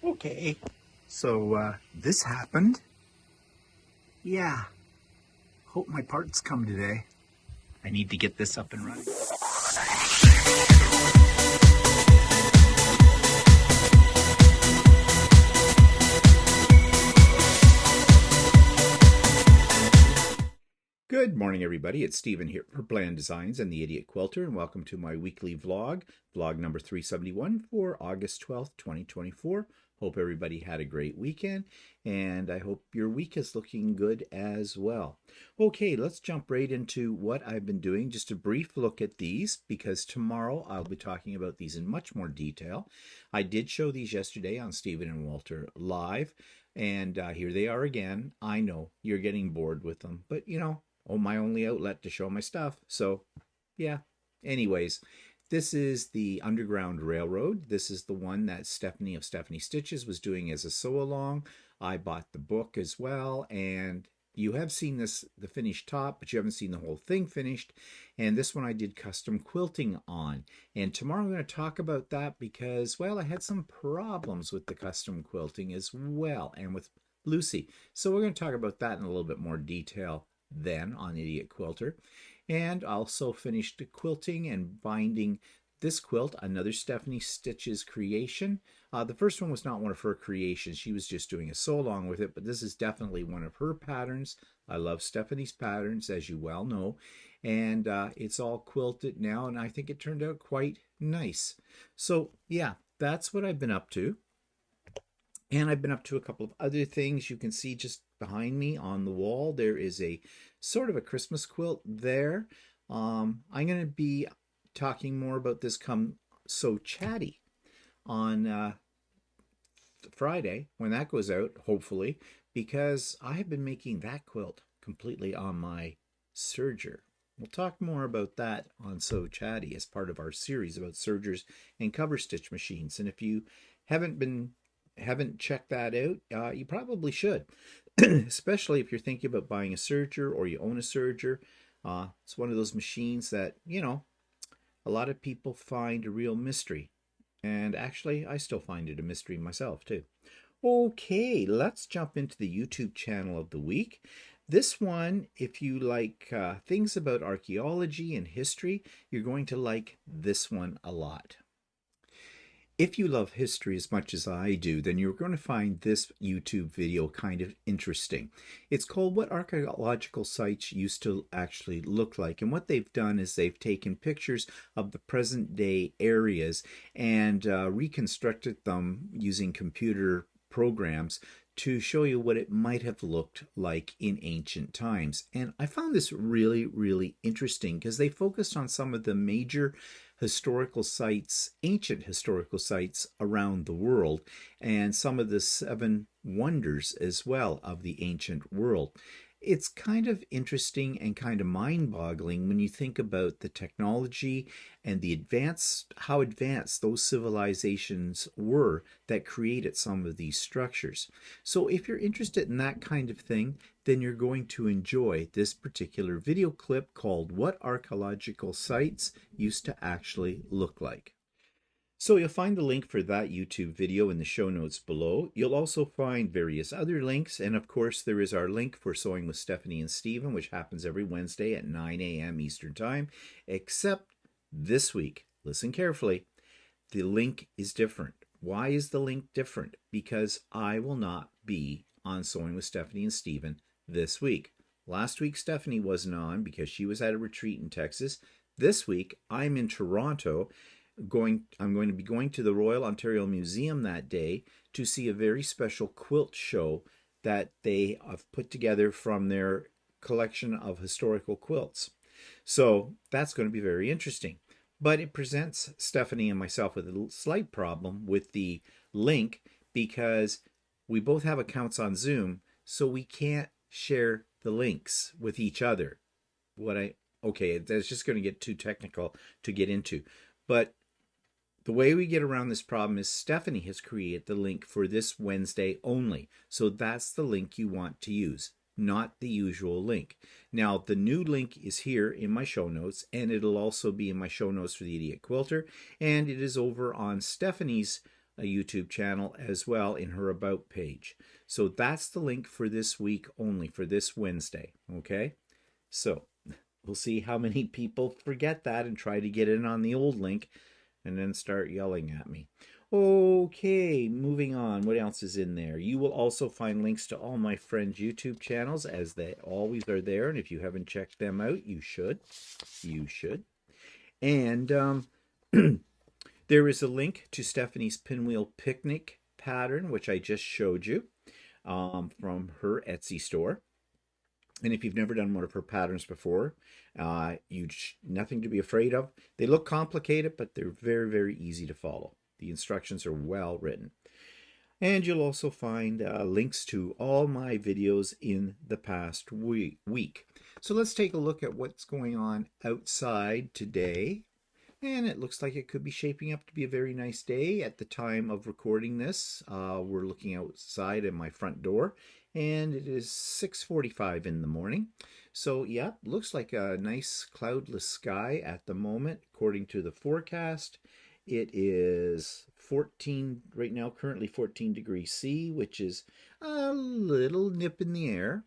Okay, so this happened. Yeah, hope my parts come today. I need to get this up and running. Good morning, everybody. It's Stephen here for Bland Designs and the Idiot Quilter, and welcome to my weekly vlog number 371 for August 12th, 2024. Hope everybody had a great weekend, and I hope your week is looking good as well. Okay, let's jump right into what I've been doing. Just a brief look at these, because tomorrow I'll be talking about these in much more detail. I did show these yesterday on Stephen and Walter Live, and here they are again. I know you're getting bored with them, but my only outlet to show my stuff. So, yeah. Anyways, this is the Underground Railroad. This is the one that Stephanie of Stephanie Stitches was doing as a sew-along. I bought the book as well, and you have seen this, the finished top, but you haven't seen the whole thing finished. And this one I did custom quilting on. And tomorrow I'm going to talk about that because, well, I had some problems with the custom quilting as well, and with Lucy. So we're going to talk about that in a little bit more detail then on Idiot Quilter. And also finished quilting and binding this quilt, another Stephanie Stitches creation. The first one was not one of her creations. She was just doing a sew along with it, but this is definitely one of her patterns. I love Stephanie's patterns, as you well know. And it's all quilted now, and I think it turned out quite nice. So yeah, that's what I've been up to. And I've been up to a couple of other things. You can see just behind me on the wall, there is a sort of a Christmas quilt there. I'm going to be talking more about this come So Chatty on Friday, when that goes out, hopefully, because I have been making that quilt completely on my Serger. We'll talk more about that on So Chatty as part of our series about sergers and cover stitch machines. And if you haven't checked that out, you probably should, especially if you're thinking about buying a serger or you own a serger. It's one of those machines that, a lot of people find a real mystery. And actually, I still find it a mystery myself, too. Okay, let's jump into the YouTube channel of the week. This one, if you like things about archaeology and history, you're going to like this one a lot. If you love history as much as I do, then you're going to find this YouTube video kind of interesting. It's called What Archaeological Sites Used to Actually Look Like. And what they've done is they've taken pictures of the present day areas and reconstructed them using computer programs to show you what it might have looked like in ancient times. And I found this really, really interesting because they focused on some of the major historical sites, ancient historical sites around the world, and some of the 7 wonders as well of the ancient world. It's kind of interesting and kind of mind-boggling when you think about the technology and how advanced those civilizations were that created some of these structures. So if you're interested in that kind of thing, then you're going to enjoy this particular video clip called What Archaeological Sites Used to Actually Look Like. So you'll find the link for that YouTube video in the show notes below. You'll also find various other links, and of course there is our link for Sewing with Stephanie and Stephen, which happens every Wednesday at 9 a.m. Eastern Time, except this week. Listen carefully. The link is different. Why is the link different? Because I will not be on Sewing with Stephanie and Stephen this week. Last week Stephanie wasn't on because she was at a retreat in Texas. This week I'm in Toronto. I'm going to be going to the Royal Ontario Museum that day to see a very special quilt show that they have put together from their collection of historical quilts. So that's going to be very interesting. But it presents Stephanie and myself with a slight problem with the link because we both have accounts on Zoom, so we can't share the links with each other. Okay, that's just going to get too technical to get into. But the way we get around this problem is Stephanie has created the link for this Wednesday only. So that's the link you want to use, not the usual link. Now, the new link is here in my show notes, and it'll also be in my show notes for the Idiot Quilter, and it is over on Stephanie's a YouTube channel as well in her About page. So that's the link for this week only, for this Wednesday, okay? So we'll see how many people forget that and try to get in on the old link and then start yelling at me. Okay, moving on. What else is in there? You will also find links to all my friends' YouTube channels, as they always are there. And if you haven't checked them out, you should. You should. And there is a link to Stephanie's Pinwheel Picnic pattern, which I just showed you from her Etsy store. And if you've never done one of her patterns before, nothing to be afraid of. They look complicated, but they're very, very easy to follow. The instructions are well written. And you'll also find links to all my videos in the past week. So let's take a look at what's going on outside today. And it looks like it could be shaping up to be a very nice day at the time of recording this. We're looking outside at my front door, and it is 6:45 in the morning. So yeah, looks like a nice cloudless sky at the moment, according to the forecast. It is 14 right now, currently 14 degrees C, which is a little nip in the air,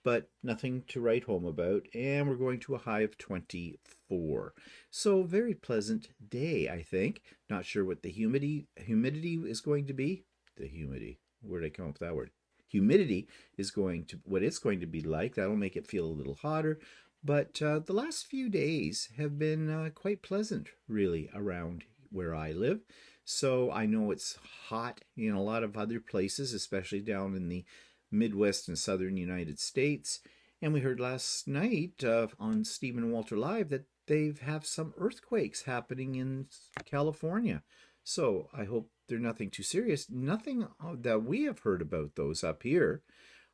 but nothing to write home about. And we're going to a high of 24. So very pleasant day, I think. Not sure what the humidity is going to be. The humidity, where did I come up with that word? Humidity is what it's going to be like. That'll make it feel a little hotter. But the last few days have been quite pleasant, really, around where I live. So I know it's hot in a lot of other places, especially down in the Midwest and Southern United States. And we heard last night on Stephen and Walter Live that they have some earthquakes happening in California. So I hope they're nothing too serious. Nothing that we have heard about those up here.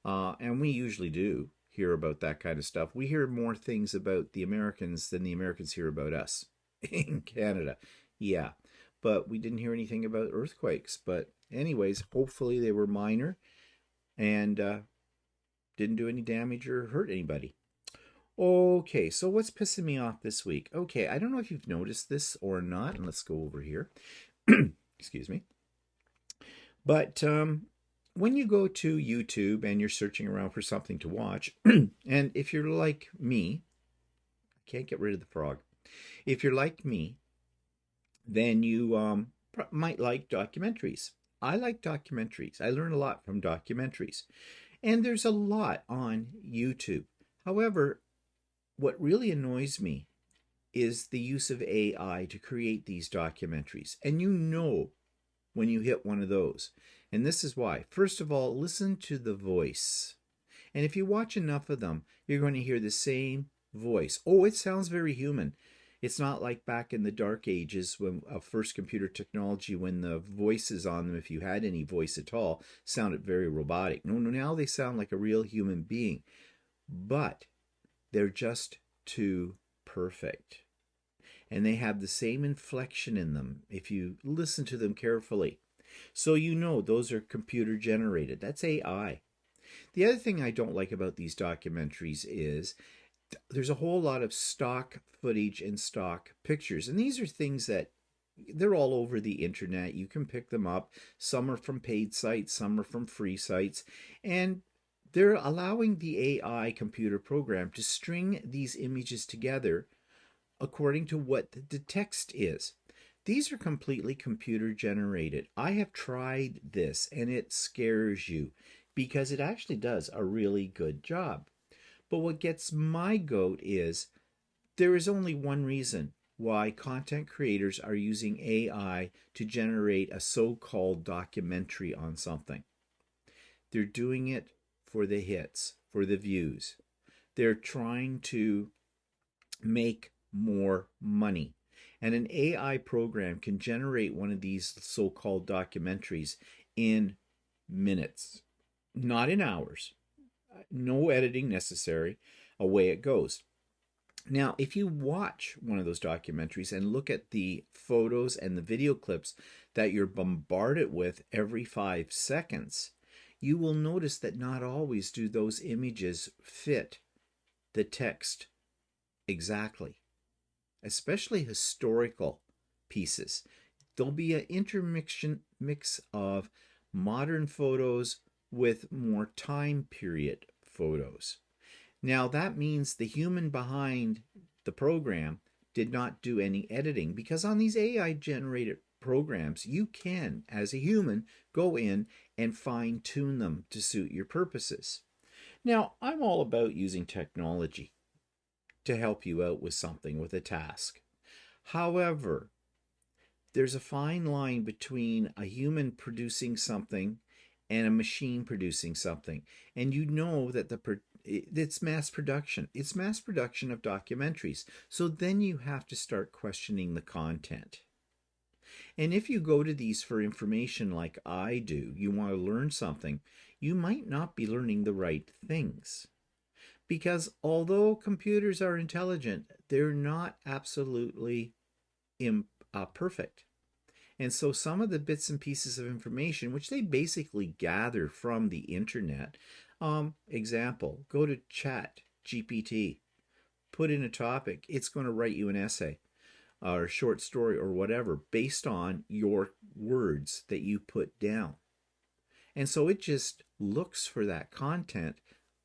And we usually do hear about that kind of stuff. We hear more things about the Americans than the Americans hear about us in Canada. Yeah, but we didn't hear anything about earthquakes. But anyways, hopefully they were minor and didn't do any damage or hurt anybody. Okay, so what's pissing me off this week? Okay, I don't know if you've noticed this or not, and let's go over here. Excuse me. But when you go to YouTube and you're searching around for something to watch, and if you're like me, I can't get rid of the frog. If you're like me, then you might like documentaries. I like documentaries. I learn a lot from documentaries. And there's a lot on YouTube. However, what really annoys me is the use of AI to create these documentaries. And you know when you hit one of those. And this is why. First of all, listen to the voice. And if you watch enough of them, you're going to hear the same voice. Oh, it sounds very human. It's not like back in the dark ages when first computer technology, when the voices on them, if you had any voice at all, sounded very robotic. No, now they sound like a real human being. But they're just too perfect. And they have the same inflection in them if you listen to them carefully. So you know those are computer generated. That's AI. The other thing I don't like about these documentaries is there's a whole lot of stock footage and stock pictures. And these are things that they're all over the internet. You can pick them up. Some are from paid sites, some are from free sites. And they're allowing the AI computer program to string these images together according to what the text is. These are completely computer generated. I have tried this and it scares you because it actually does a really good job. But what gets my goat is there is only one reason why content creators are using AI to generate a so-called documentary on something. They're doing it for the hits, for the views. They're trying to make more money. And an AI program can generate one of these so-called documentaries in minutes, not in hours. No editing necessary. Away it goes. Now, if you watch one of those documentaries and look at the photos and the video clips that you're bombarded with every 5 seconds, you will notice that not always do those images fit the text exactly, especially historical pieces. there'll be an intermixtion mix of modern photos with more time period photos. Now that means the human behind the program did not do any editing, because on these AI generated programs, you can, as a human, go in and fine tune them to suit your purposes. Now, I'm all about using technology to help you out with something, with a task. However, there's a fine line between a human producing something and a machine producing something. And you know that it's mass production. It's mass production of documentaries. So then you have to start questioning the content. And if you go to these for information like I do, you want to learn something, you might not be learning the right things. Because although computers are intelligent, they're not absolutely perfect. And so some of the bits and pieces of information, which they basically gather from the internet, example, go to Chat GPT, put in a topic, it's going to write you an essay or a short story or whatever based on your words that you put down. And so it just looks for that content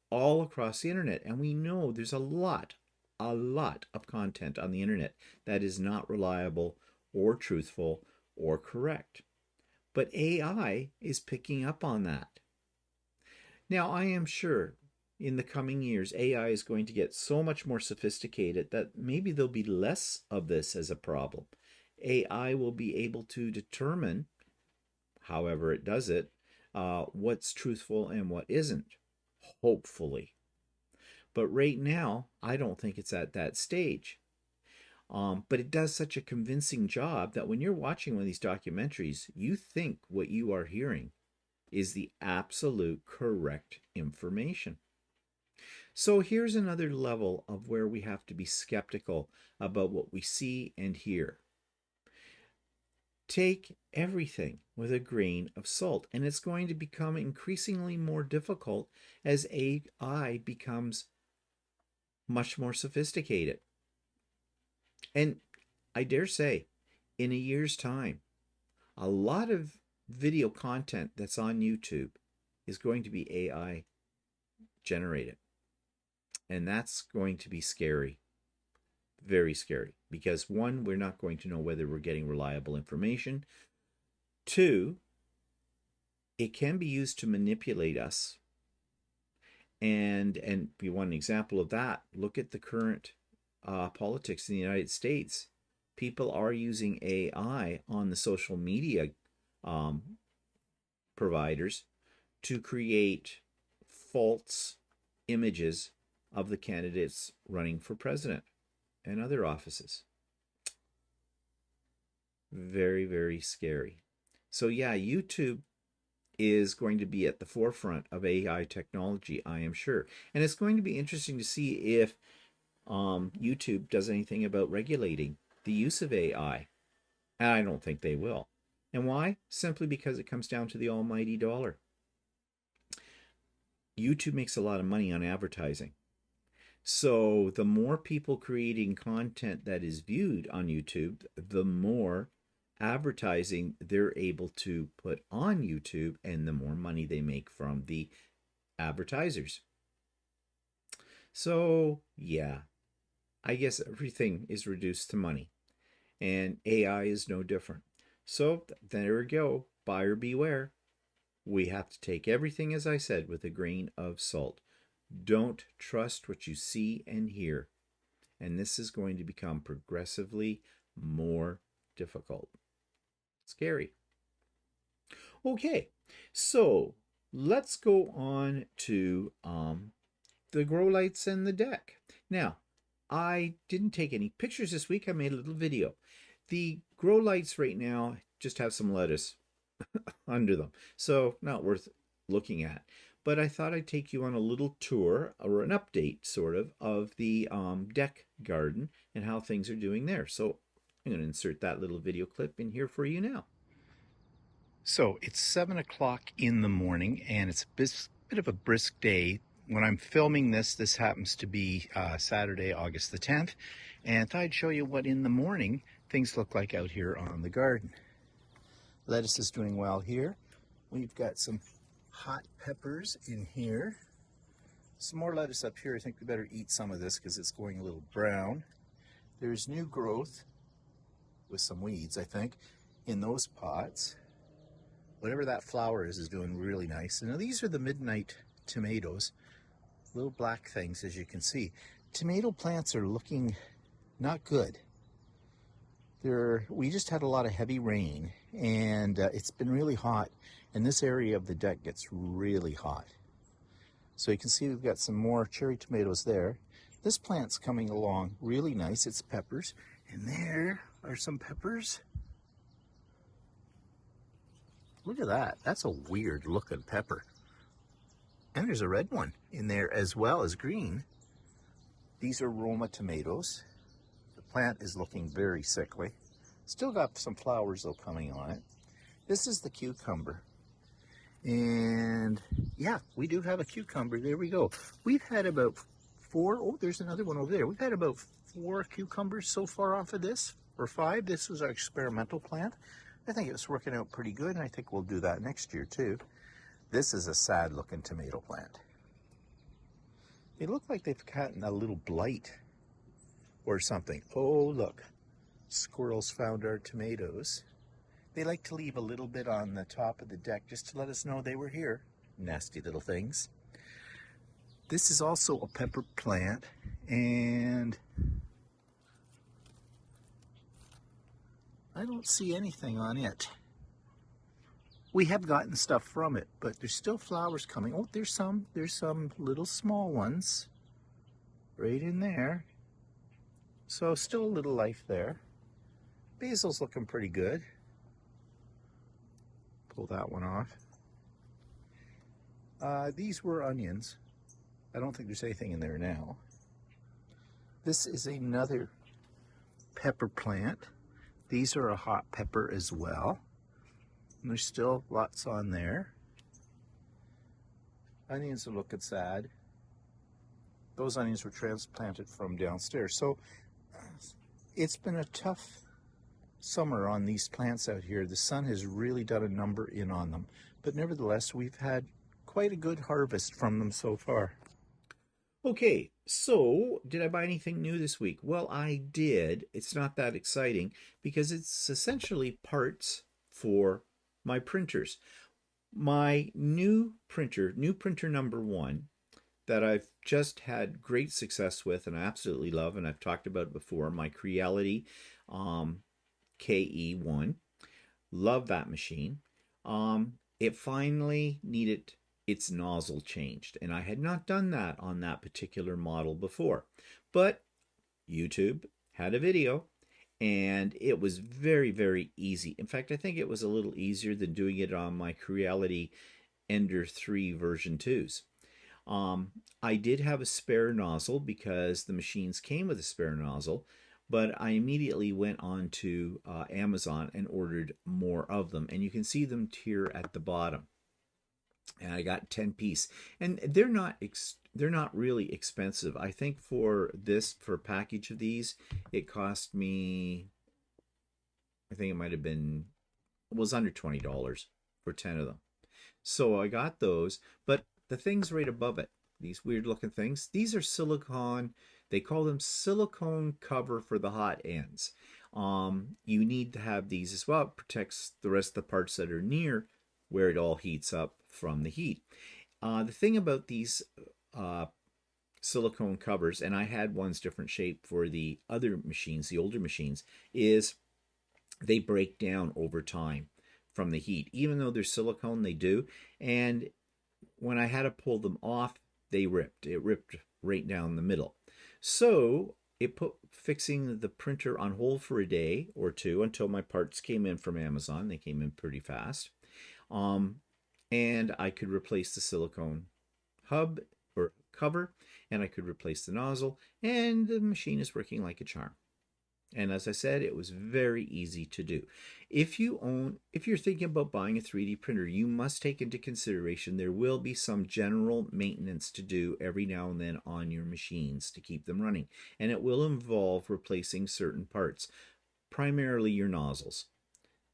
all across the internet. And we know there's a lot of content on the internet that is not reliable or truthful or correct. But AI is picking up on that. Now, I am sure in the coming years, AI is going to get so much more sophisticated that maybe there'll be less of this as a problem. AI will be able to determine, however it does it, what's truthful and what isn't, hopefully. But right now, I don't think it's at that stage. But it does such a convincing job that when you're watching one of these documentaries, you think what you are hearing is the absolute correct information. So here's another level of where we have to be skeptical about what we see and hear. Take everything with a grain of salt, and it's going to become increasingly more difficult as AI becomes much more sophisticated. And I dare say, in a year's time, a lot of video content that's on YouTube is going to be AI generated. And that's going to be scary, very scary, because one, we're not going to know whether we're getting reliable information. Two, it can be used to manipulate us. And be one example of that, look at the current politics in the United States. People are using AI on the social media providers to create false images of the candidates running for president and other offices. Very, very scary. So yeah, YouTube is going to be at the forefront of AI technology, I am sure. And it's going to be interesting to see if YouTube does anything about regulating the use of AI. And I don't think they will. And why? Simply because it comes down to the almighty dollar. YouTube makes a lot of money on advertising. So the more people creating content that is viewed on YouTube, the more advertising they're able to put on YouTube and the more money they make from the advertisers. So yeah, I guess everything is reduced to money, and AI is no different. So there we go, buyer beware. We have to take everything, as I said, with a grain of salt. Don't trust what you see and hear. And this is going to become progressively more difficult. Scary. Okay, so let's go on to the grow lights and the deck. Now, I didn't take any pictures this week. I made a little video. The grow lights right now just have some lettuce under them, so not worth looking at. But I thought I'd take you on a little tour, or an update sort of the deck garden and how things are doing there. So I'm going to insert that little video clip in here for you now. So it's 7 o'clock in the morning, and it's a bit of a brisk day. When I'm filming this happens to be Saturday, August the 10th, and I thought I'd show you what in the morning things look like out here on the garden. Lettuce is doing well here. We've got some hot peppers in here. Some more lettuce up here. I think we better eat some of this because it's going a little brown. There's new growth with some weeds, I think, in those pots. Whatever that flower is doing really nice. And now these are the midnight tomatoes. Little black things, as you can see. Tomato plants are looking not good. We just had a lot of heavy rain, and it's been really hot, and this area of the deck gets really hot. So you can see we've got some more cherry tomatoes there. This plant's coming along really nice. It's peppers, and there are some peppers. Look at that. That's a weird looking pepper. And there's a red one in there as well as green. These are Roma tomatoes. The plant is looking very sickly. Still got some flowers though coming on it. This is the cucumber. And yeah, we do have a cucumber. There we go. We've had about 4, oh, there's another one over there. We've had about 4 cucumbers so far off of this, or 5. This was our experimental plant. I think it was working out pretty good, and I think we'll do that next year too. This is a sad looking tomato plant. They look like they've gotten a little blight or something. Oh, look. Squirrels found our tomatoes. They like to leave a little bit on the top of the deck just to let us know they were here. Nasty little things. This is also a pepper plant, and I don't see anything on it. We have gotten stuff from it, but there's still flowers coming. Oh, there's some little small ones right in there. So still a little life there. Basil's looking pretty good. Pull that one off. These were onions. I don't think there's anything in there now. This is another pepper plant. These are a hot pepper as well. And there's still lots on there. Onions are looking sad. Those onions were transplanted from downstairs. So it's been a tough summer on these plants out here. The sun has really done a number in on them. But nevertheless, we've had quite a good harvest from them so far. Okay, so did I buy anything new this week? Well, I did. It's not that exciting because it's essentially parts for my printers. My new printer number 1, that I've just had great success with and I absolutely love, and I've talked about it before, my Creality KE1. Love that machine. It finally needed its nozzle changed, and I had not done that on that particular model before. But YouTube had a video, and it was very, very easy. In fact, I think it was a little easier than doing it on my Creality Ender 3 version 2s. I did have a spare nozzle because the machines came with a spare nozzle, but I immediately went on to Amazon and ordered more of them, and you can see them here at the bottom. And I got 10 piece, and they're not really expensive. I think for a package of these, it cost me, I think it might have been, it was under $20 for 10 of them. So I got those, but the things right above it, these weird looking things, these are silicone. They call them silicone cover for the hot ends. You need to have these as well. It protects the rest of the parts that are near where it all heats up from the heat. The thing about these silicone covers, and I had one's different shape for the other machines, the older machines, is they break down over time from the heat. Even though they're silicone, they do. And when I had to pull them off, they ripped. It ripped right down the middle. So it put fixing the printer on hold for a day or two until my parts came in from Amazon. They came in pretty fast. And I could replace the silicone hub or cover, and I could replace the nozzle, and the machine is working like a charm. And as I said, it was very easy to do. If you're thinking about buying a 3D printer, you must take into consideration there will be some general maintenance to do every now and then on your machines to keep them running. And it will involve replacing certain parts, primarily your nozzles.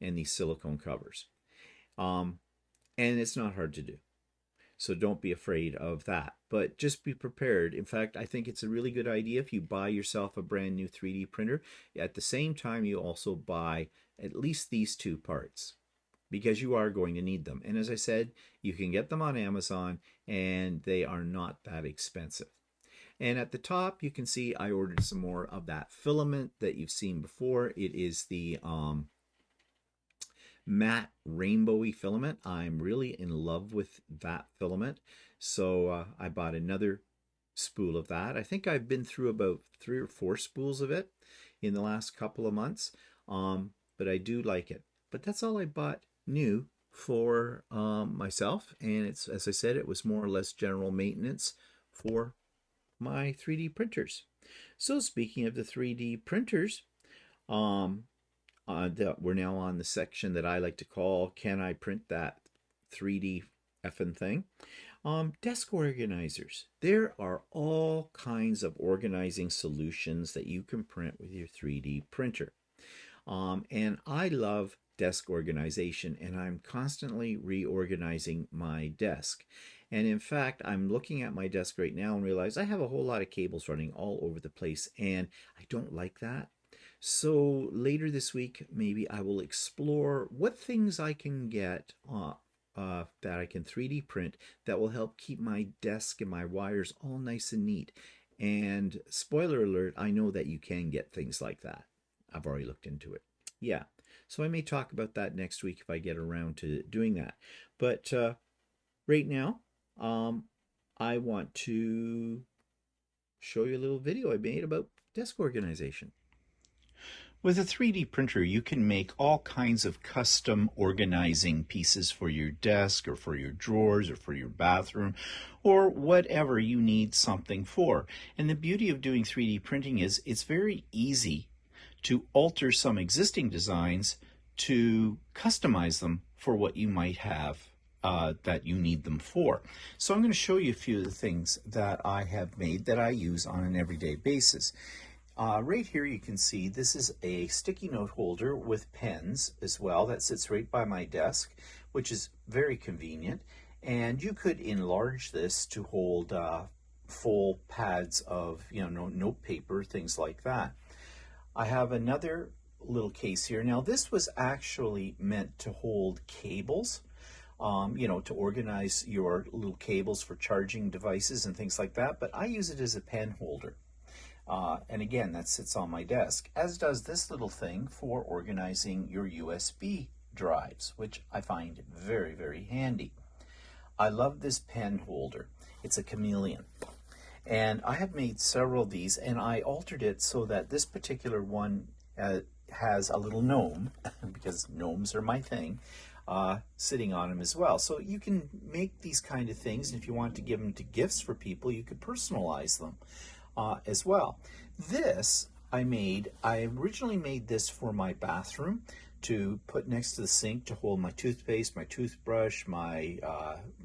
and these silicone covers. And it's not hard to do. So don't be afraid of that, but just be prepared. In fact, I think it's a really good idea if you buy yourself a brand new 3D printer. At the same time, you also buy at least these two parts because you are going to need them. And as I said, you can get them on Amazon and they are not that expensive. And at the top, you can see I ordered some more of that filament that you've seen before. It is the matte rainbowy filament. I'm really in love with that filament. So I bought another spool of that. I think I've been through about 3 or 4 spools of it in the last couple of months. But I do like it. But that's all I bought new for myself. And it's, as I said, it was more or less general maintenance for my 3D printers. So speaking of the 3D printers, we're now on the section that I like to call, can I print that 3D effing thing? Desk organizers. There are all kinds of organizing solutions that you can print with your 3D printer. And I love desk organization, and I'm constantly reorganizing my desk. And in fact, I'm looking at my desk right now and realize I have a whole lot of cables running all over the place, and I don't like that. So later this week, maybe I will explore what things I can get that I can 3D print that will help keep my desk and my wires all nice and neat. And spoiler alert, I know that you can get things like that. I've already looked into it. Yeah, so I may talk about that next week if I get around to doing that. But right now, I want to show you a little video I made about desk organization. With a 3D printer, you can make all kinds of custom organizing pieces for your desk or for your drawers or for your bathroom or whatever you need something for. And the beauty of doing 3D printing is it's very easy to alter some existing designs to customize them for what you might have that you need them for. So I'm going to show you a few of the things that I have made that I use on an everyday basis. Right here you can see this is a sticky note holder with pens as well that sits right by my desk, which is very convenient. And you could enlarge this to hold full pads of note paper, things like that. I have another little case here. Now this was actually meant to hold cables, to organize your little cables for charging devices and things like that, but I use it as a pen holder. And again, that sits on my desk, as does this little thing for organizing your USB drives, which I find very, very handy. I love this pen holder. It's a chameleon. And I have made several of these, and I altered it so that this particular one has a little gnome, because gnomes are my thing, sitting on them as well. So you can make these kind of things, and if you want to give them to gifts for people, you could personalize them as well. This I originally made this for my bathroom to put next to the sink to hold my toothpaste, my toothbrush, my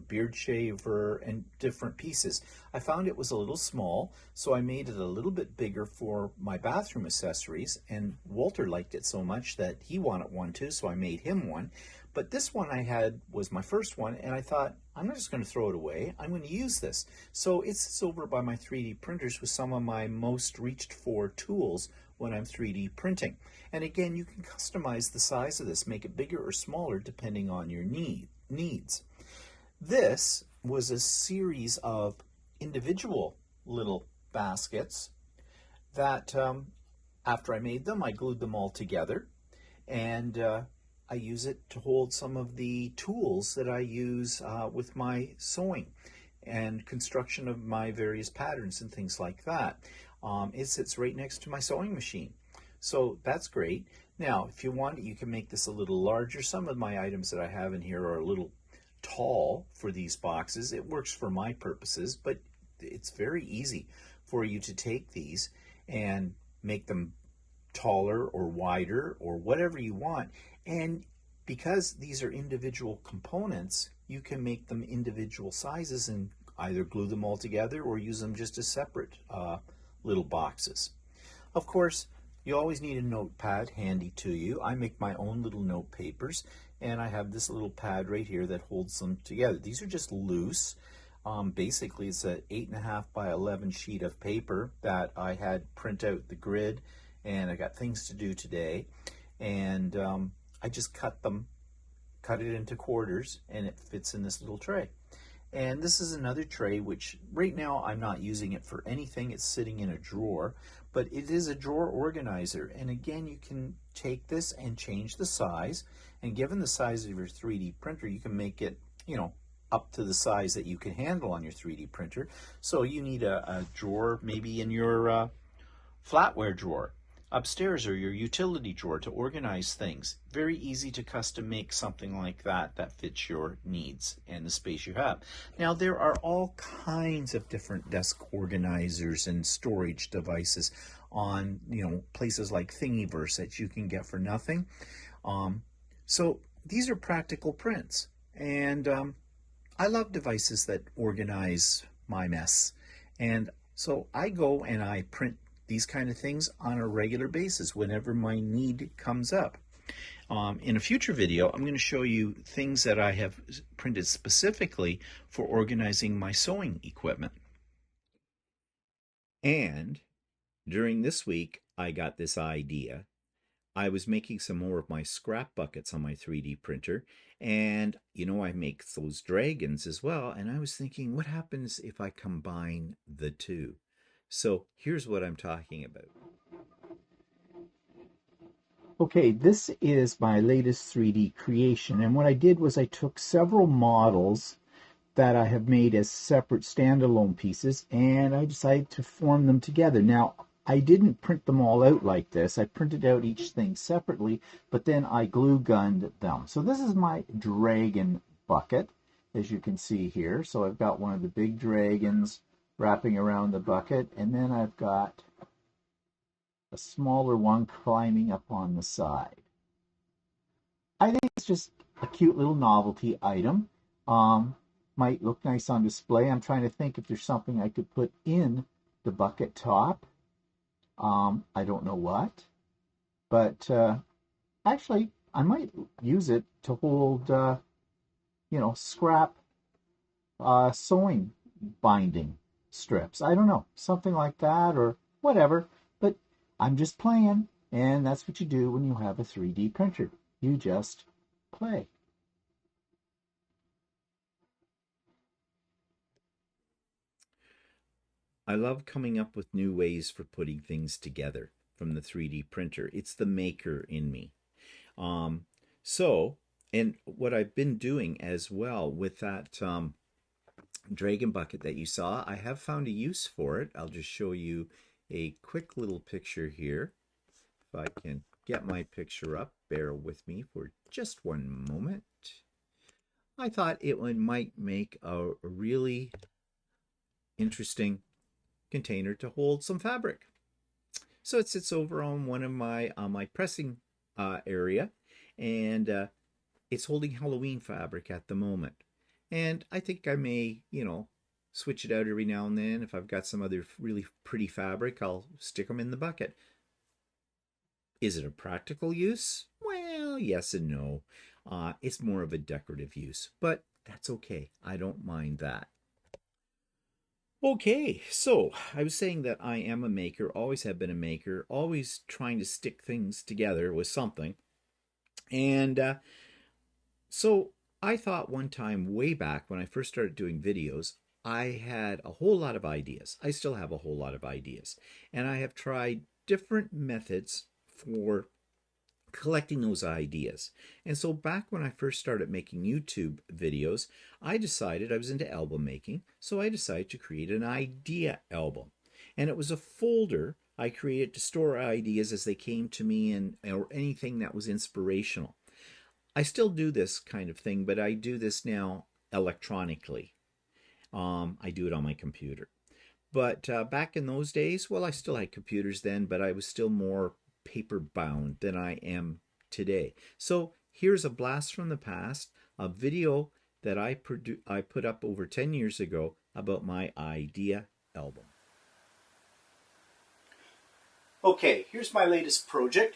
beard shaver, and different pieces. I found it was a little small, so I made it a little bit bigger for my bathroom accessories, and Walter liked it so much that he wanted one too, so I made him one. But this one I had was my first one, and I thought, I'm not just going to throw it away, I'm going to use this. So it sits over by my 3D printers with some of my most reached for tools when I'm 3D printing. And again, you can customize the size of this, make it bigger or smaller depending on your needs. This was a series of individual little baskets that after I made them, I glued them all together, and I use it to hold some of the tools that I use with my sewing and construction of my various patterns and things like that. It sits right next to my sewing machine. So that's great. Now, if you want, you can make this a little larger. Some of my items that I have in here are a little tall for these boxes. It works for my purposes, but it's very easy for you to take these and make them taller or wider or whatever you want. And because these are individual components, you can make them individual sizes and either glue them all together or use them just as separate little boxes. Of course, You always need a notepad handy to you. I make my own little note papers, and I have this little pad right here that holds them together. These are just loose. Basically, it's an 8.5 by 11 sheet of paper that I had print out the grid, and I got things to do today, and I just cut it into quarters, and it fits in this little tray. And this is another tray which right now I'm not using it for anything. It's sitting in a drawer, but it is a drawer organizer. And again, you can take this and change the size. And given the size of your 3D printer, you can make it, up to the size that you can handle on your 3D printer. So you need a drawer maybe in your flatware drawer upstairs, or your utility drawer, to organize things. Very easy to custom make something like that fits your needs and the space you have. Now, there are all kinds of different desk organizers and storage devices on places like Thingiverse that you can get for nothing. So these are practical prints, and I love devices that organize my mess. And so I go and I print these kind of things on a regular basis whenever my need comes up. In a future video, I'm going to show you things that I have printed specifically for organizing my sewing equipment. And during this week, I got this idea. I was making some more of my scrap buckets on my 3D printer, and I make those dragons as well, and I was thinking, what happens if I combine the two? So here's what I'm talking about. Okay, this is my latest 3D creation, and what I did was I took several models that I have made as separate standalone pieces, and I decided to form them together. Now, I didn't print them all out like this. I printed out each thing separately, but then I glue gunned them. So this is my dragon bucket, as you can see here. So I've got one of the big dragons wrapping around the bucket, and then I've got a smaller one climbing up on the side. I think it's just a cute little novelty item. Might look nice on display. I'm trying to think if there's something I could put in the bucket top. I don't know what, but actually I might use it to hold scrap sewing binding strips. I don't know, something like that or whatever, but I'm just playing, and that's what you do when you have a 3D printer. You just play. I love coming up with new ways for putting things together from the 3D printer. It's the maker in me. And what I've been doing as well with that dragon bucket that you saw, I have found a use for it. I'll just show you a quick little picture here. If I can get my picture up, bear with me for just one moment. I thought it might make a really interesting container to hold some fabric. So it sits over on one of my pressing area, and it's holding Halloween fabric at the moment. And I think I may, switch it out every now and then. If I've got some other really pretty fabric, I'll stick them in the bucket. Is it a practical use? Well, yes and no. It's more of a decorative use, but that's okay. I don't mind that. Okay, so I was saying that I am a maker, always have been a maker, always trying to stick things together with something. And so I thought one time way back when I first started doing videos, I had a whole lot of ideas. I still have a whole lot of ideas. And I have tried different methods for collecting those ideas. And so back when I first started making YouTube videos, I decided I was into album making, so I decided to create an idea album. And it was a folder I created to store ideas as they came to me, or anything that was inspirational. I still do this kind of thing, but I do this now electronically. I do it on my computer. But back in those days, well, I still had computers then, but I was still more paper bound than I am today. So here's a blast from the past, a video that I put up over 10 years ago about my idea album. Okay, here's my latest project.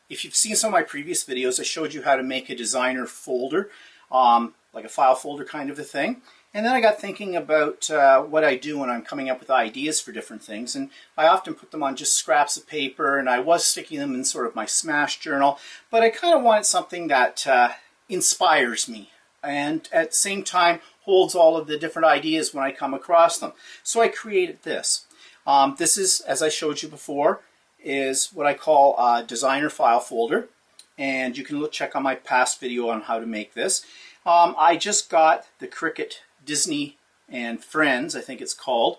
If you've seen some of my previous videos, I showed you how to make a designer folder, like a file folder kind of a thing. And then I got thinking about what I do when I'm coming up with ideas for different things. And I often put them on just scraps of paper, and I was sticking them in sort of my Smash journal. But I kind of wanted something that inspires me and at the same time holds all of the different ideas when I come across them. So I created this. This is, as I showed you before, is what I call a designer file folder. And you can check on my past video on how to make this. I just got the Cricut Disney and Friends, I think it's called,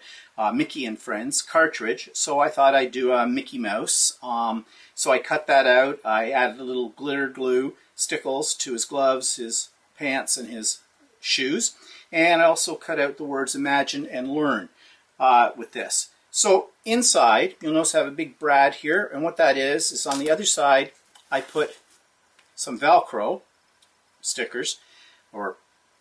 Mickey and Friends cartridge. So I thought I'd do a Mickey Mouse. So I cut that out. I added a little glitter glue stickles to his gloves, his pants, and his shoes. And I also cut out the words Imagine and Learn with this. So inside, you'll notice I have a big brad here. And what that is on the other side, I put some Velcro stickers, or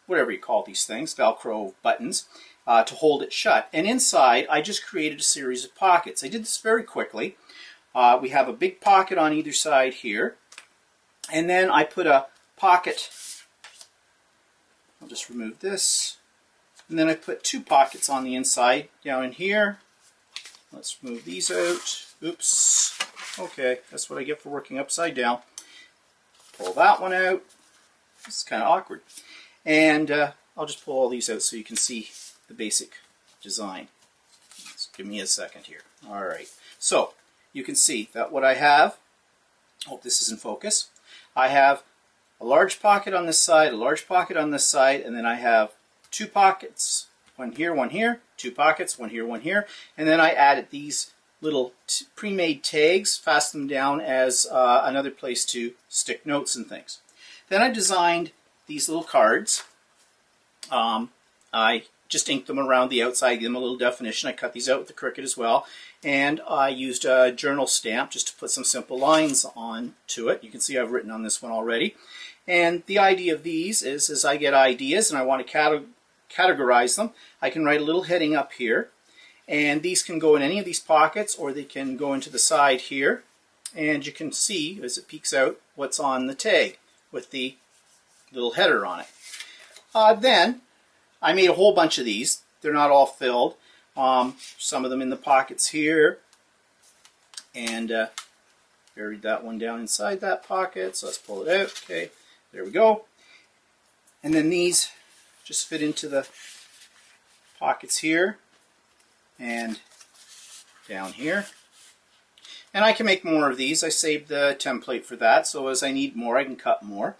whatever you call these things, Velcro buttons, to hold it shut. And inside, I just created a series of pockets. I did this very quickly. We have a big pocket on either side here. And then I put a pocket, I'll just remove this. And then I put two pockets on the inside down in here. Let's move these out. Oops. Okay, that's what I get for working upside down. Pull that one out. It's kind of awkward. And I'll just pull all these out so you can see the basic design. Just give me a second here. All right. So you can see that what I have, hope this is in focus, I have a large pocket on this side, a large pocket on this side, and then I have two pockets. One here, two pockets, one here, and then I added these little pre-made tags, fastened them down as another place to stick notes and things. Then I designed these little cards. I just inked them around the outside, gave them a little definition. I cut these out with the Cricut as well, and I used a journal stamp just to put some simple lines on to it. You can see I've written on this one already. And the idea of these is, as I get ideas and I want to categorize them, I can write a little heading up here, and these can go in any of these pockets, or they can go into the side here, and you can see as it peeks out what's on the tag with the little header on it. Then I made a whole bunch of these. They're not all filled. Some of them in the pockets here, and buried that one down inside that pocket, so let's pull it out. Okay, there we go. And then these just fit into the pockets here and down here. And I can make more of these. I saved the template for that, so as I need more, I can cut more.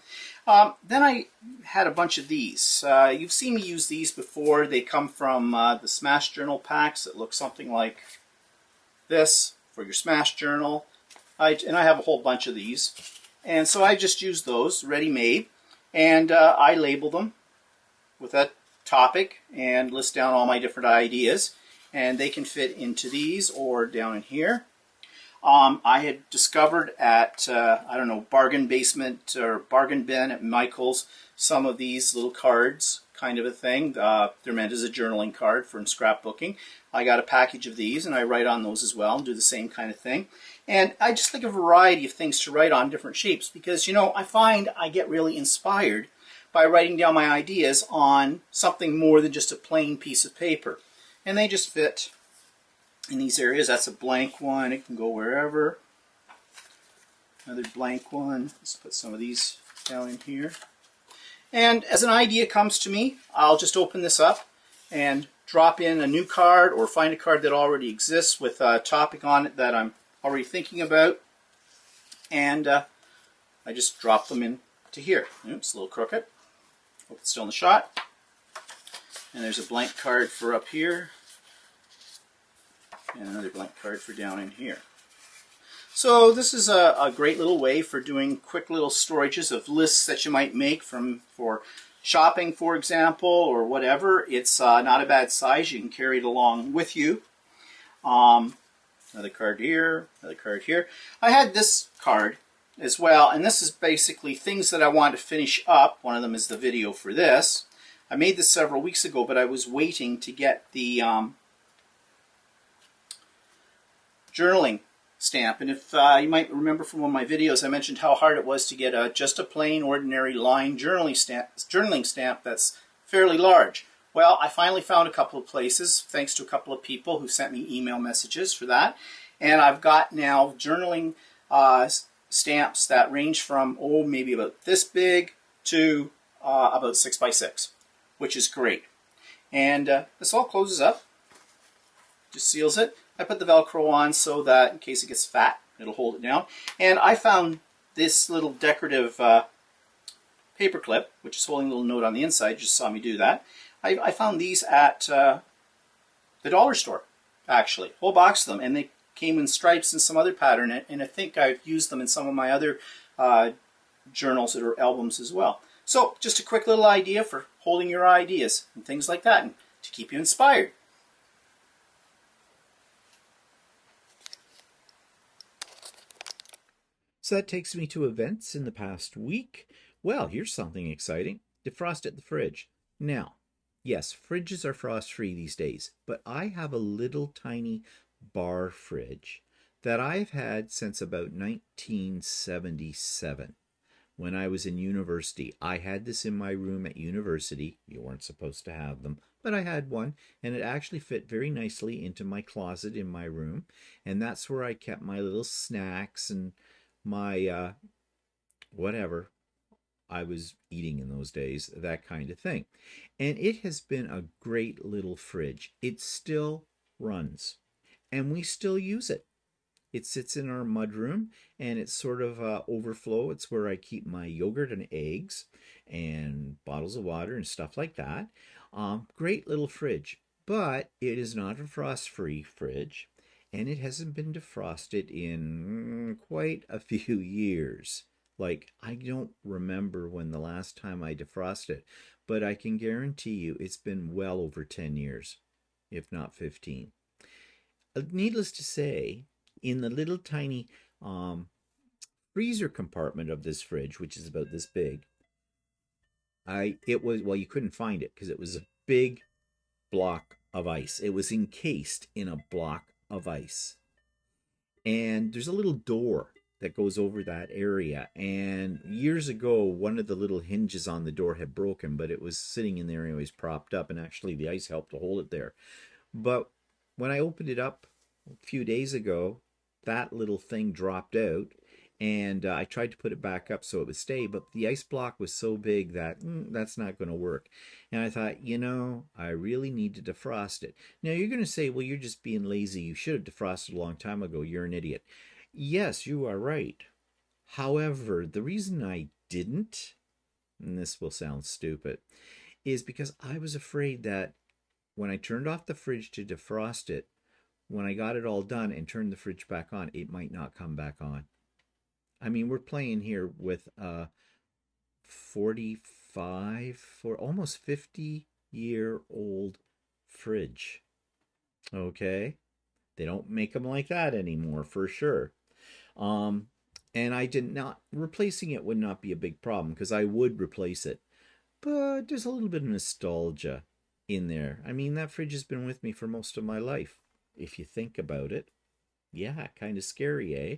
Then I had a bunch of these. You've seen me use these before. They come from the Smash Journal packs that look something like this for your Smash Journal. And I have a whole bunch of these. And so I just used those, ready-made, and I label them with that topic and list down all my different ideas. And they can fit into these or down in here. I had discovered at, I don't know, Bargain Basement or Bargain Bin at Michael's some of these little cards, kind of a thing. They're meant as a journaling card for scrapbooking. I got a package of these, and I write on those as well and do the same kind of thing. And I just like a variety of things to write on, different shapes, because, you know, I find I get really inspired by writing down my ideas on something more than just a plain piece of paper. And they just fit in these areas. That's a blank one. It can go wherever. Another blank one. Let's put some of these down in here. And as an idea comes to me, I'll just open this up and drop in a new card or find a card that already exists with a topic on it that I'm already thinking about. And I just drop them into here. Oops, a little crooked. Hope it's still in the shot. And there's a blank card for up here. And another blank card for down in here. So this is a great little way for doing quick little storages of lists that you might make for shopping, for example, or whatever. It's not a bad size. You can carry it along with you. Another card here, another card here. I had this card as well, and this is basically things that I want to finish up. One of them is the video for this. I made this several weeks ago, but I was waiting to get the journaling stamp. And if you might remember from one of my videos, I mentioned how hard it was to get just a plain, ordinary line journaling stamp that's fairly large. Well, I finally found a couple of places, thanks to a couple of people who sent me email messages for that. And I've got now journaling stamps that range from, maybe about this big to about 6 by 6, which is great. And this all closes up, just seals it. I put the Velcro on so that in case it gets fat, it'll hold it down. And I found this little decorative paper clip, which is holding a little note on the inside. You just saw me do that. I found these at the dollar store, actually, whole box of them, and they came in stripes and some other pattern, and I think I've used them in some of my other journals or albums as well. So just a quick little idea for holding your ideas and things like that, and to keep you inspired. So that takes me to events in the past week. Well, here's something exciting. Defrosted the fridge. Now, yes, fridges are frost-free these days, but I have a little tiny bar fridge that I've had since about 1977. When I was in university, I had this in my room at university. You weren't supposed to have them, but I had one, and it actually fit very nicely into my closet in my room, and that's where I kept my little snacks and my whatever I was eating in those days, that kind of thing. And it has been a great little fridge. It still runs, and we still use it. It sits in our mudroom, and it's sort of overflow. It's where I keep my yogurt and eggs and bottles of water and stuff like that. Great little fridge, but it is not a frost-free fridge, and it hasn't been defrosted in quite a few years. Like, I don't remember when the last time I defrosted, but I can guarantee you it's been well over 10 years, if not 15. Needless to say, in the little tiny freezer compartment of this fridge, which is about this big, you couldn't find it because it was a big block of ice. It was encased in a block of ice. And there's a little door that goes over that area. And years ago, one of the little hinges on the door had broken, but it was sitting in there anyways, propped up, and actually the ice helped to hold it there. But when I opened it up a few days ago, that little thing dropped out, and I tried to put it back up so it would stay, but the ice block was so big that that's not going to work. And I thought, I really need to defrost it. Now you're going to say, well, you're just being lazy. You should have defrosted a long time ago. You're an idiot. Yes, you are right. However, the reason I didn't, and this will sound stupid, is because I was afraid that when I turned off the fridge to defrost it, when I got it all done and turned the fridge back on, it might not come back on. I mean, we're playing here with a almost 50-year-old fridge. Okay? They don't make them like that anymore, for sure. And replacing it would not be a big problem because I would replace it. But there's a little bit of nostalgia in there. I mean, that fridge has been with me for most of my life, if you think about it. Yeah, kind of scary, eh?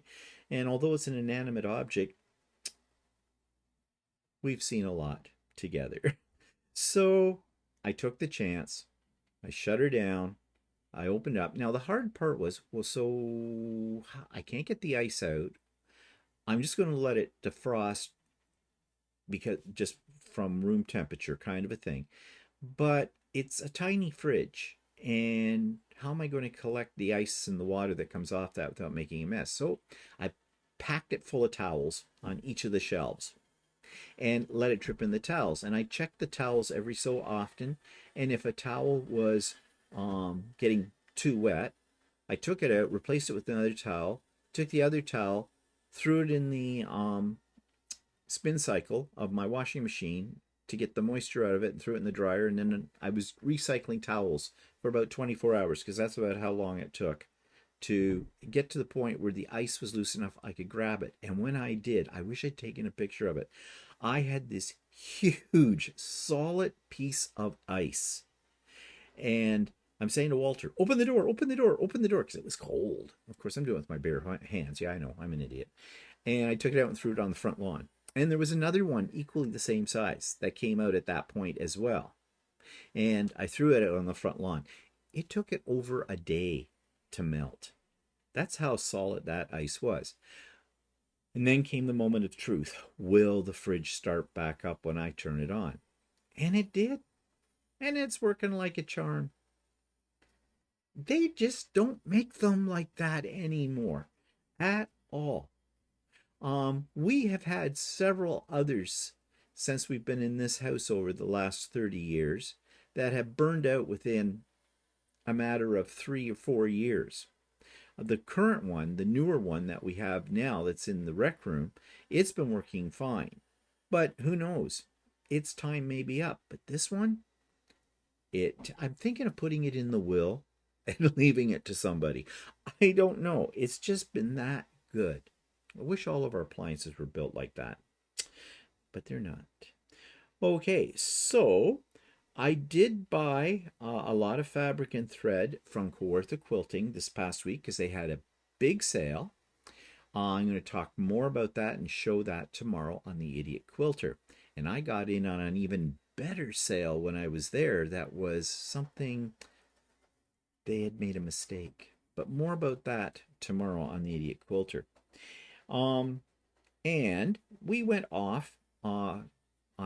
And although it's an inanimate object, we've seen a lot together. So I took the chance. I shut her down. I opened up. Now, the hard part was, so I can't get the ice out. I'm just going to let it defrost because just from room temperature kind of a thing. But it's a tiny fridge, and how am I going to collect the ice and the water that comes off that without making a mess? So I packed it full of towels on each of the shelves and let it drip in the towels. And I checked the towels every so often, and if a towel was getting too wet, I took it out, replaced it with another towel, took the other towel, threw it in the spin cycle of my washing machine to get the moisture out of it, and threw it in the dryer. And then I was recycling towels for about 24 hours because that's about how long it took to get to the point where the ice was loose enough I could grab it. And when I did, I wish I'd taken a picture of it. I had this huge solid piece of ice, and I'm saying to Walter, open the door, open the door, open the door, because it was cold. Of course, I'm doing it with my bare hands. Yeah, I know, I'm an idiot. And I took it out and threw it on the front lawn. And there was another one equally the same size that came out at that point as well. And I threw it out on the front lawn. It took it over a day to melt. That's how solid that ice was. And then came the moment of truth. Will the fridge start back up when I turn it on? And it did. And it's working like a charm. They just don't make them like that anymore at all. We have had several others since we've been in this house over the last 30 years that have burned out within a matter of 3 or 4 years. The current one, the newer one that we have now that's in the rec room, it's been working fine. But who knows? Its time may be up. But this one, I'm thinking of putting it in the will and leaving it to somebody. I don't know. It's just been that good. I wish all of our appliances were built like that, but they're not. Okay, so I did buy a lot of fabric and thread from Quilter Quilting this past week because they had a big sale. I'm going to talk more about that and show that tomorrow on the Idiot Quilter. And I got in on an even better sale when I was there. That was something they had made a mistake. But more about that tomorrow on the Idiot Quilter. And we went off on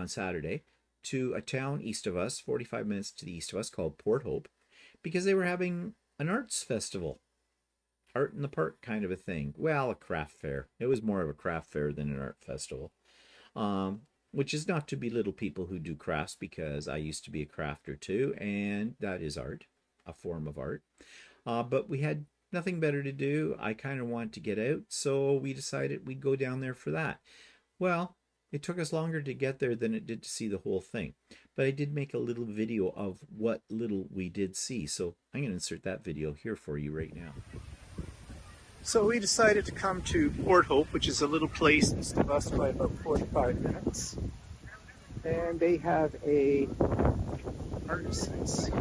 Saturday to a town east of us, 45 minutes to the east of us, called Port Hope, because they were having an arts festival. Art in the park kind of a thing. Well, a craft fair. It was more of a craft fair than an art festival. Which is not to belittle people who do crafts, because I used to be a crafter too, and that is art, a form of art. But we had nothing better to do. I kind of wanted to get out, so we decided we'd go down there for that. Well, it took us longer to get there than it did to see the whole thing. But I did make a little video of what little we did see, so I'm going to insert that video here for you right now. So we decided to come to Port Hope, which is a little place east of us by about 45 minutes. And they have a artisans here.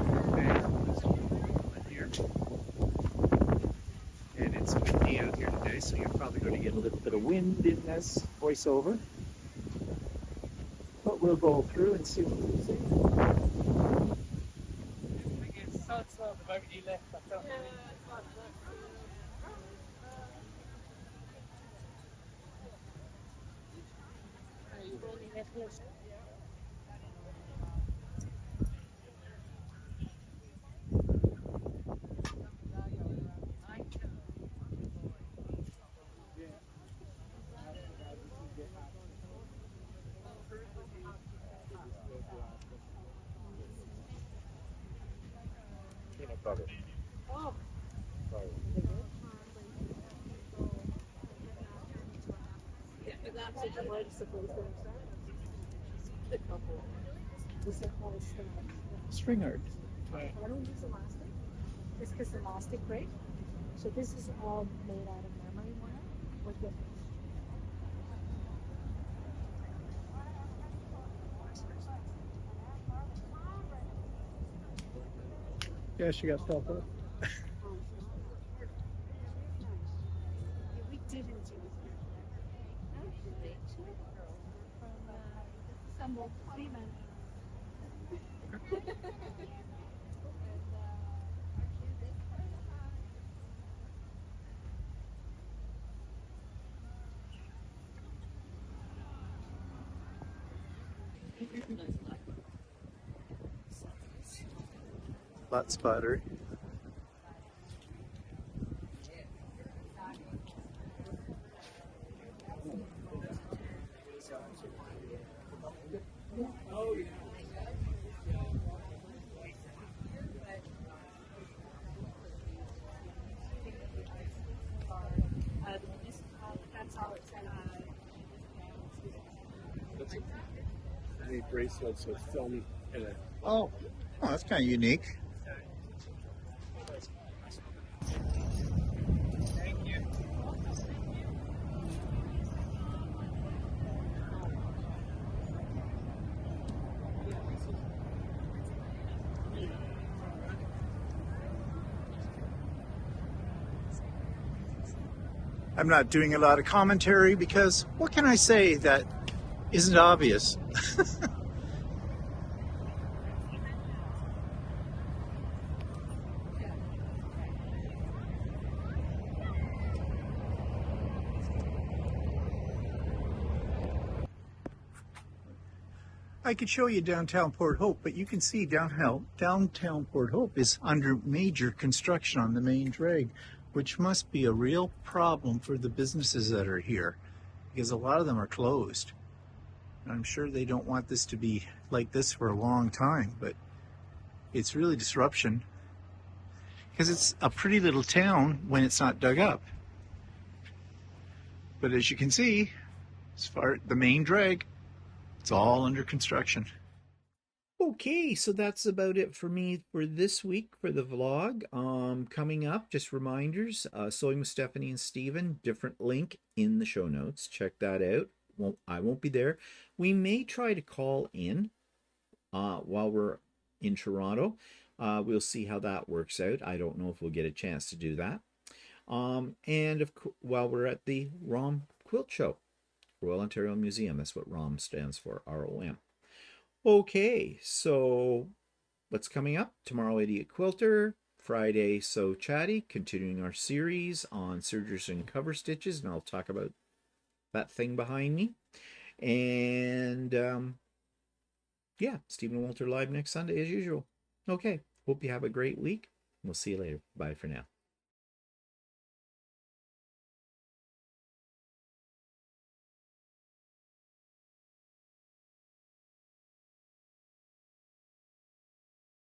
And it's windy out here today, so you're probably going to get a little bit of wind in this voiceover. But we'll go through and see what we see. Peanut butter. Oh. String art. I don't use elastic. It's because elastic break. So this is all made out of memory wire with different. Yeah, she got felt up. We didn't use it. From some seaman. Lot spottery. Any bracelets with film in it. Oh, that's kind of unique. Thank you. I'm not doing a lot of commentary because what can I say that isn't obvious? I could show you downtown Port Hope, but you can see downtown Port Hope is under major construction on the main drag, which must be a real problem for the businesses that are here, because a lot of them are closed. I'm sure they don't want this to be like this for a long time, but it's really disruption, because it's a pretty little town when it's not dug up. But as you can see, as far as the main drag, it's all under construction. Okay, so that's about it for me for this week for the vlog. Coming up, just reminders, Sewing with Stephanie and Steven, different link in the show notes. Check that out. I won't be there. We may try to call in while we're in Toronto. We'll see how that works out. I don't know if we'll get a chance to do that. And while we're at the ROM Quilt Show, Royal Ontario Museum, that's what ROM stands for, ROM. Okay, so what's coming up? Tomorrow, Idiot Quilter. Friday, So Chatty, continuing our series on sergers and cover stitches, and I'll talk about that thing behind me. And yeah, Stephen Walter live next Sunday as usual. Okay, hope you have a great week. We'll see you later. Bye for now.